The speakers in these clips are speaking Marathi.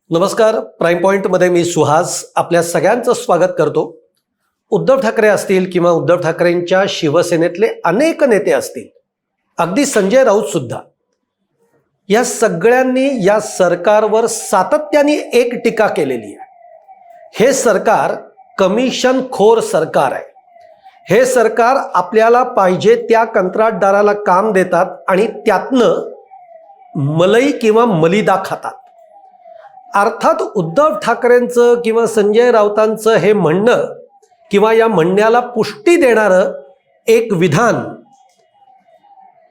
नमस्कार. प्राईम पॉइंटमध्ये मी सुहास आपल्या सगळ्यांचं स्वागत करतो. उद्धव ठाकरे असतील किंवा उद्धव ठाकरेंच्या शिवसेनेतले अनेक नेते असतील, अगदी संजय राऊत सुद्धा, या सगळ्यांनी या सरकारवर सातत्याने एक टीका केलेली आहे. हे सरकार कमिशनखोर सरकार आहे. हे सरकार आपल्याला पाहिजे त्या कंत्राटदाराला काम देतात आणि त्यातनं मलई किंवा मलिदा खातात. अर्थात उद्धव ठाकरेंचं किंवा संजय राऊतांचं हे म्हणणं किंवा या म्हणण्याला पुष्टी देणारं एक विधान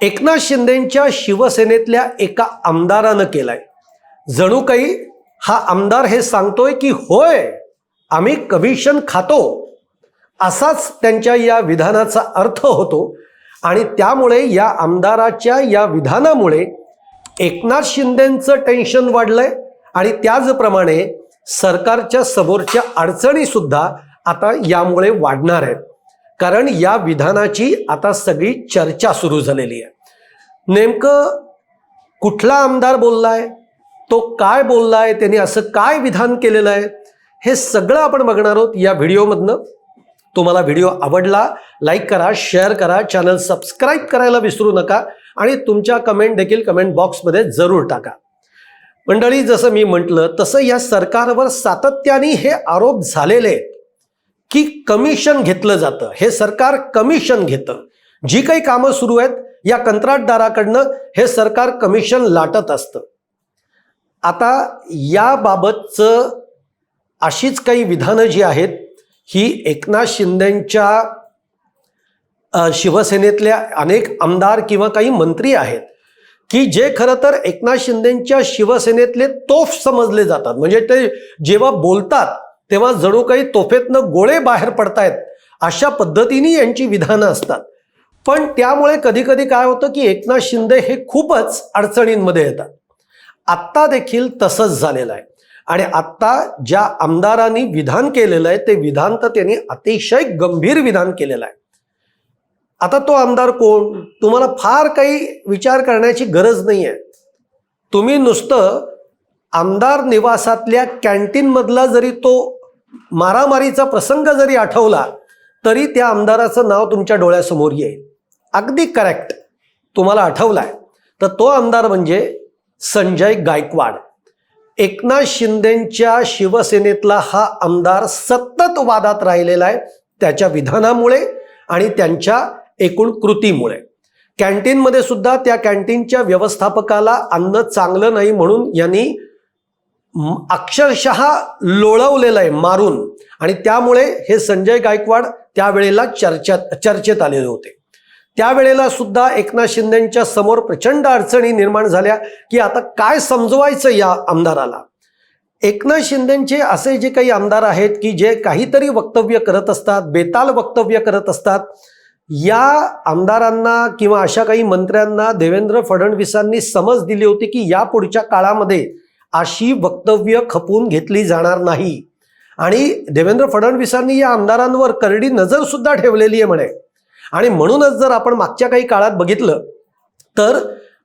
एकनाथ शिंदेंच्या शिवसेनेतल्या एका आमदारानं केलंय. जणू काही हा आमदार हे सांगतोय की होय, आम्ही कमिशन खातो, असाच त्यांच्या या विधानाचा अर्थ होतो. आणि त्यामुळे या आमदाराच्या या विधानामुळे एकनाथ शिंदेंचं टेन्शन वाढलंय आणि त्याचप्रमाणे सरकारच्या समोरच्या अडचणी सुद्धा आता यामुळे वाढणार आहेत. कारण या विधानाची आता सगळी चर्चा सुरू झालेली आहे. नेमकं कुठला आमदार बोललाय, तो काय बोललाय, त्यांनी असं काय विधान केलेलं आहे, हे सगळं आपण बघणार आहोत या व्हिडिओमधनं. तुम्हाला व्हिडिओ आवडला लाईक करा, शेअर करा, चॅनल सबस्क्राईब करायला विसरू नका आणि तुमच्या कमेंट देखील कमेंट बॉक्समध्ये जरूर टाका. मंडळी, जसं मी म्हटलं तसं या सरकारवर सातत्याने हे आरोप झालेले आहेत की कमिशन घेतलं जातं. हे सरकार कमिशन घेतं. जी काही कामं सुरू आहेत या कंत्राटदाराकडनं हे सरकार कमिशन लाटत असतं. आता याबाबतचं अशीच काही विधानं जी आहेत ही एकनाथ शिंदेंच्या शिवसेनेतल्या अनेक आमदार किंवा काही मंत्री आहेत की जे खरं तर एकनाथ शिंदेंच्या शिवसेनेतले तोफ समजले जातात. म्हणजे ते जेव्हा बोलतात तेव्हा जणू काही तोफेतनं गोळे बाहेर पडतायत अशा पद्धतीने यांची विधानं असतात. पण त्यामुळे कधी कधी काय होतं की एकनाथ शिंदे हे खूपच अडचणींमध्ये येतात. आत्ता देखील तसंच झालेलं आहे. आणि आत्ता ज्या आमदारांनी विधान केलेलं आहे ते विधान तर त्यांनी अतिशय गंभीर विधान केलेलं आहे. आता तो आमदार कोण, तुम्हाला फार काही विचार करण्याची गरज नाही आहे. तुम्ही नुसतं आमदार निवासातल्या कॅन्टीनमधला जरी तो मारामारीचा प्रसंग जरी आठवला तरी त्या आमदाराचं नाव तुमच्या डोळ्यासमोर येईल. अगदी करेक्ट तुम्हाला आठवलाय तर तो आमदार म्हणजे संजय गायकवाड. एकनाथ शिंदेंच्या शिवसेनेतला हा आमदार सतत वादात राहिलेला आहे त्याच्या विधानामुळे आणि त्यांच्या एकूण कृतीमुळे. कॅन्टीनमध्ये सुद्धा त्या कॅन्टीनच्या व्यवस्थापकाला अन्न चांगलं नाही म्हणून यांनी अक्षरशः लोळवलेलं आहे मारून. आणि त्यामुळे हे संजय गायकवाड त्यावेळेला चर्चेत आलेले होते. त्यावेळेला सुद्धा एकनाथ शिंदेंच्या समोर प्रचंड अडचणी निर्माण झाल्या की आता काय समजवायचं या आमदाराला. एकनाथ शिंदेंचे असे जे काही आमदार आहेत की जे काहीतरी वक्तव्य करत असतात, बेताल वक्तव्य करत असतात, या आमदारांना किंवा अशा काही मंत्र्यांना देवेंद्र फडणवीसांनी समज दिली होती की या पुढच्या काळामध्ये अशी वक्तव्य खपवून घेतली जाणार नाही. आणि देवेंद्र फडणवीसांनी या आमदारांवर करडी नजर सुद्धा ठेवलेली आहे म्हणे. आणि म्हणूनच जर आपण मागच्या काही काळात बघितलं तर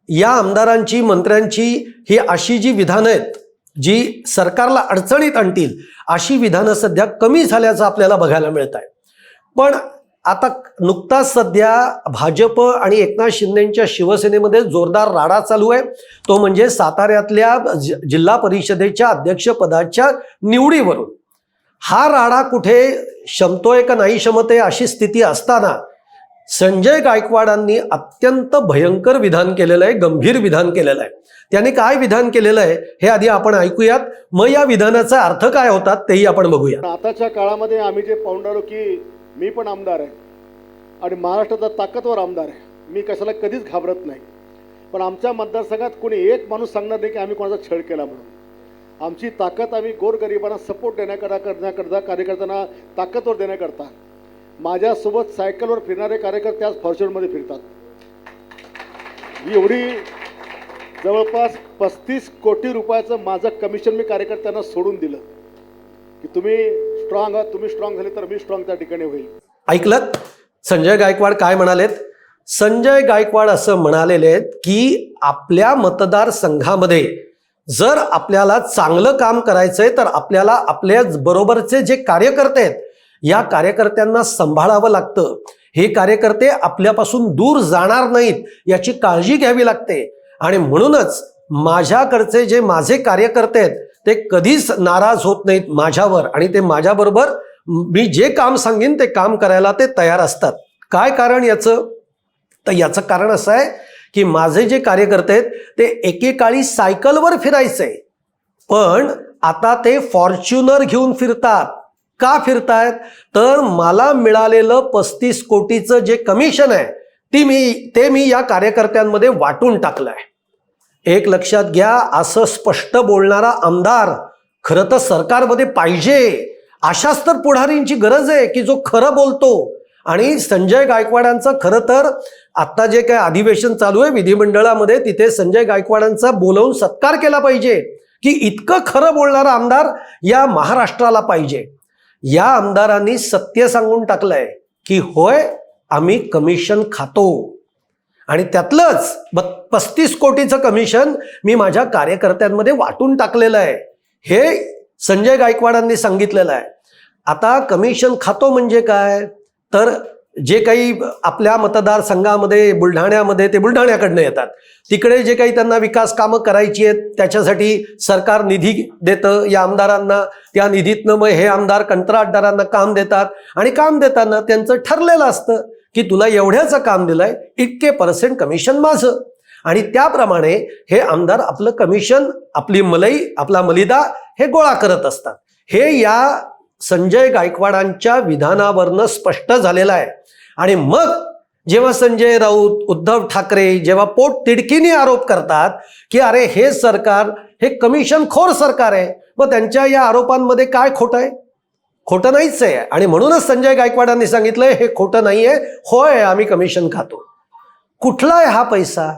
या आमदारांची, मंत्र्यांची ही अशी जी विधानं आहेत जी सरकारला अडचणीत आणतील अशी विधानं सध्या कमी झाल्याचं आपल्याला बघायला मिळत आहे. पण आता नुकताच सध्या भाजप आणि एकनाथ शिंदेंच्या शिवसेनेमध्ये जोरदार राडा चालू आहे. तो म्हणजे साताऱ्यातल्या जिल्हा परिषदेच्या अध्यक्षपदाच्या निवडीवरून. हा राडा कुठे शमतोय का नाही शमतोय अशी स्थिती असताना संजय गायकवाडांनी अत्यंत भयंकर विधान केलेलं आहे, गंभीर विधान केलेलं आहे. त्यांनी काय विधान केलेलं आहे हे आधी आपण ऐकूयात, मग या विधानाचा अर्थ काय होता तेही आपण बघूया. आताच्या काळामध्ये आम्ही जे पाहून आलो की मी पण आमदार आहे आणि महाराष्ट्राचा ताकदवर आमदार आहे, मी कशाला कधीच घाबरत नाही. पण आमच्या मतदारसंघात कोणी एक माणूस सांगणार नाही की आम्ही कोणाचा छळ केला म्हणून. आमची ताकद आम्ही गोरगरिबांना सपोर्ट करण्याकरता कार्यकर्त्यांना ताकदवर देण्याकरता माझ्यासोबत सायकलवर फिरणारे कार्यकर्ते आज फॉर्च्युनरमध्ये फिरतात. एवढी जवळपास 35 कोटी रुपयाचं माझं कमिशन मी कार्यकर्त्यांना सोडून दिलं की तुम्ही स्ट्रॉंग आहात, तुम्ही स्ट्रॉंग झाले तर मी स्ट्रॉंग त्या ठिकाणी होईल. ऐकलं संजय गायकवाड काय म्हणालेत? संजय गायकवाड असं म्हणालेले आहेत की आपल्या मतदारसंघामध्ये जर आपल्याला चांगलं काम करायचंय तर आपल्याला आपल्या बरोबरचे जे कार्यकर्ते आहेत या कार्यकर्त्यांना सांभाळावं लागतं. हे कार्यकर्ते आपल्यापासून दूर जाणार नाहीत याची काळजी घ्यावी लागते. आणि म्हणूनच माझ्याकडचे जे माझे कार्यकर्ते आहेत ते कधीच नाराज होत नाहीत माझ्यावर, आणि ते माझ्याबरोबर मी जे काम सांगेन ते काम करायला ते तयार असतात. काय कारण याचं? तर याचं कारण असं आहे की माझे जे कार्यकर्ते आहेत ते एकेकाळी सायकलवर फिरायचे, पण आता ते फॉर्च्युनर घेऊन फिरतात. का फिरतायत? तर मला मिळालेलं 35 कोटीचं जे कमिशन आहे ते मी या कार्यकर्त्यांमध्ये वाटून टाकलंय. एक लक्षात घ्या, असं स्पष्ट बोलणारा आमदार खरं तर सरकारमध्ये पाहिजे. अशाच तर पुढारींची गरज आहे की जो खरं बोलतो. आणि संजय गायकवाडांचं खरं तर आता जे काय अधिवेशन चालू आहे विधिमंडळामध्ये, तिथे संजय गायकवाडांचा बोलवून सत्कार केला पाहिजे की इतकं खरं बोलणारा आमदार या महाराष्ट्राला पाहिजे. या आमदारांनी सत्य सांगून टाकलंय की होय आम्ही कमिशन खातो, आणि त्यातलंच 35 कोटीचं कमिशन मी माझ्या कार्यकर्त्यांमध्ये वाटून टाकलेलं आहे. हे संजय गायकवाडांनी सांगितलेलं आहे. आता कमिशन खातो म्हणजे काय? तर जे काही आपल्या मतदारसंघामध्ये बुलढाण्यामध्ये ते बुलढाण्याकडनं येतात, तिकडे जे काही त्यांना विकास कामं करायची आहेत त्याच्यासाठी सरकार निधी देतं या आमदारांना. त्या निधीतनं मग हे आमदार कंत्राटदारांना काम देतात, आणि काम देताना त्यांचं ठरलेलं असतं की तुला एवढ्याचं काम दिलंय, इतके % कमिशन माझं. आणि त्याप्रमाणे हे आमदार आपलं कमिशन, आपली मलाई, आपला मलिदा हे गोळा करत असतात. हे या संजय गायकवाडांच्या विधानावरनं स्पष्ट झालेलं आहे. आणि मग जेव्हा संजय राऊत, उद्धव ठाकरे जेव्हा पोट तिडकीने आरोप करतात की अरे हे सरकार हे कमिशनखोर सरकार आहे, मग त्यांच्या या आरोपांमध्ये काय खोटं आहे? खोटं नाहीच आहे. आणि म्हणूनच संजय गायकवाडांनी सांगितलंय हे खोटं नाहीये, होय आम्ही कमिशन खातो. कुठला आहे हा पैसा?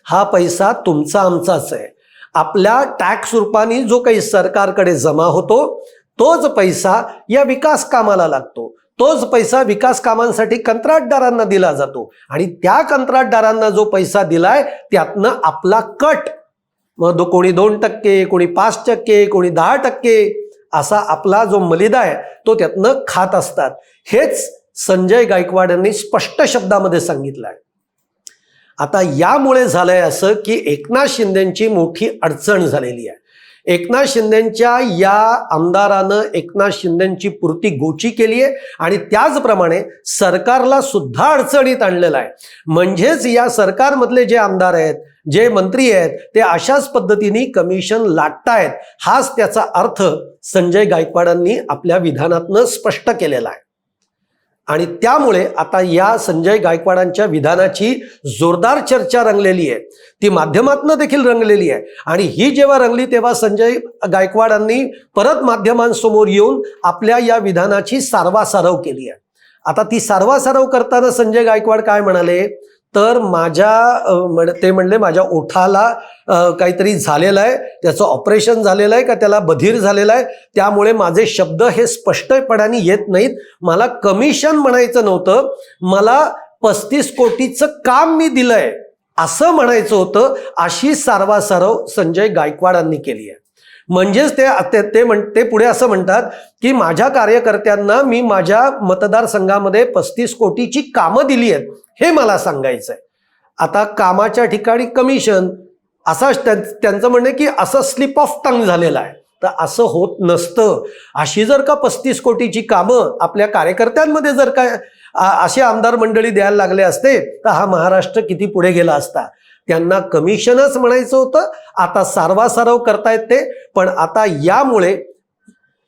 हा पैसा तुमचा आमचाच आहे. आपल्या टॅक्स रूपाने जो काही सरकारकडे जमा होतो तोच पैसा या विकास कामाला लागतो. तोच पैसा विकास कामांसाठी कंत्राटदारांना दिला जातो, आणि त्या कंत्राटदारांना जो पैसा दिलाय त्यातनं आपला कट, मग कोणी 2%, कोणी 5%, कोणी 10%, असा आपला जो मलिदा आहे तो त्यातनं खात असतात. हेच संजय गायकवाड यांनी स्पष्ट शब्दामध्ये सांगितलं आहे. आता यामुळे झालंय असं की एकनाथ शिंदेंची मोठी अडचण झालेली आहे. एकनाथ शिंदेंच्या या आमदारानं एकनाथ शिंदेंची पुरती गोची केली आहे, आणि त्याचप्रमाणे सरकारला सुद्धा अडचणीत आणलेलं आहे. म्हणजेच या सरकारमधले जे आमदार आहेत, जे मंत्री आहेत, ते अशाच पद्धतीने कमिशन लाटतायत. हाच त्याचा अर्थ संजय गायकवाडांनी आपल्या विधानातनं स्पष्ट केलेला आहे. आणि त्यामुळे आता या संजय गायकवाडांच्या विधानाची जोरदार चर्चा रंगलेली आहे, ती माध्यमातनं देखील रंगलेली आहे. आणि ही जेव्हा रंगली तेव्हा संजय गायकवाडांनी परत माध्यमांसमोर येऊन आपल्या या विधानाची सारवासारव केली आहे. आता ती सारवासारव करताना संजय गायकवाड काय म्हणाले? तर ते म्हणले माझ्या ओठाला काहीतरी झालेलं आहे, त्याचं ऑपरेशन झालेलं आहे का त्याला बधीर झालेलं आहे, त्यामुळे माझे शब्द हे स्पष्टपणाने येत नाहीत. मला कमिशन म्हणायचं नव्हतं, मला 35 कोटीचं काम मी दिलंय असं म्हणायचं होतं. अशी सारवासारव संजय गायकवाडांनी केली आहे. म्हणजेच ते पुढे असं म्हणतात की माझ्या कार्यकर्त्यांना मी माझ्या मतदारसंघामध्ये 35 कोटीची कामं दिली आहेत हे मला सांगायचंय. आता कामाच्या ठिकाणी कमिशन, असा त्यांचं म्हणणं की असं स्लिप ऑफ टंग झालेलं आहे. तर असं होत नसतं. अशी जर का 35 कोटीची कामं आपल्या कार्यकर्त्यांमध्ये जर का असे आमदार मंडळी द्यायला लागले असते तर हा महाराष्ट्र किती पुढे गेला असता. त्यांना कमिशनच म्हणायचं होतं, आता सारवासारव करतायत ते. पण आता यामुळे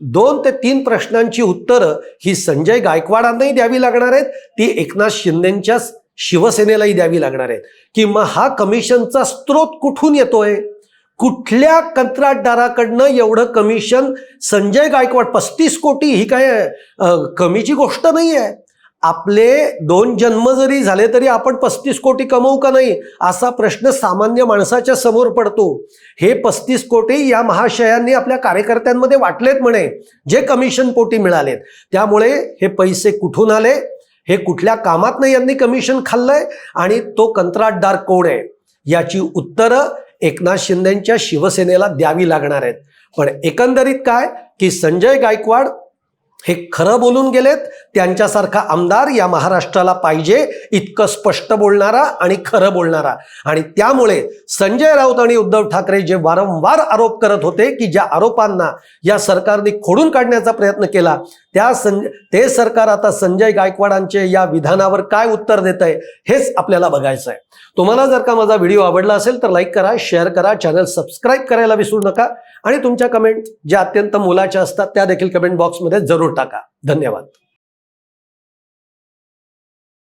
2 ते 3 प्रश्नांची उत्तरं ही संजय गायकवाडांनाही द्यावी लागणार आहेत, ती एकनाथ शिंदेंच्या शिवसेनेलाही द्यावी लागणार आहेत. की मग हा कमिशनचा स्रोत कुठून येतोय? कुठल्या कंत्राटदाराकडनं एवढं कमिशन संजय गायकवाड? 35 कोटी ही काय कमीची गोष्ट नाही आहे. आपले 2 जन्म जरी झाले तरी आपण 35 कोटी कमवू का नाही असा प्रश्न सामान्य माणसाच्या समोर पडतो. हे 35 कोटी या महाशयांनी आपल्या कार्यकर्त्यांमध्ये वाटलेत म्हणे, जे कमिशन पोटी मिळालेत. त्यामुळे हे पैसे कुठून आले, हे कुठल्या कामातनं यांनी कमिशन खाल्लंय, आणि तो कंत्राटदार कोण आहे याची उत्तरं एकनाथ शिंदेच्या शिवसेनेला द्यावी लागणार आहेत. पण एकंदरीत काय की संजय गायकवाड हे खरं बोलून गेलेत. त्यांच्यासारखा आमदार या महाराष्ट्राला पाहिजे, इतकं स्पष्ट बोलणारा आणि खरं बोलणारा. आणि त्यामुळे संजय राऊत आणि उद्धव ठाकरे जे वारंवार आरोप करत होते की ज्या आरोपांना या सरकारने खोडून काढण्याचा प्रयत्न केला, ते सरकार आता संजय गायकवाडांचे या विधानावर काय उत्तर देत आहे हेच आपल्याला बघायचं आहे. तुम्हाला जर का माझा व्हिडिओ आवडला असेल तर लाईक करा, शेअर करा, चॅनल सबस्क्राईब करायला विसरू नका आणि तुमच्या कमेंट ज्या अत्यंत मोलाच्या असतात त्या देखील कमेंट बॉक्समध्ये जरूर टाका. धन्यवाद.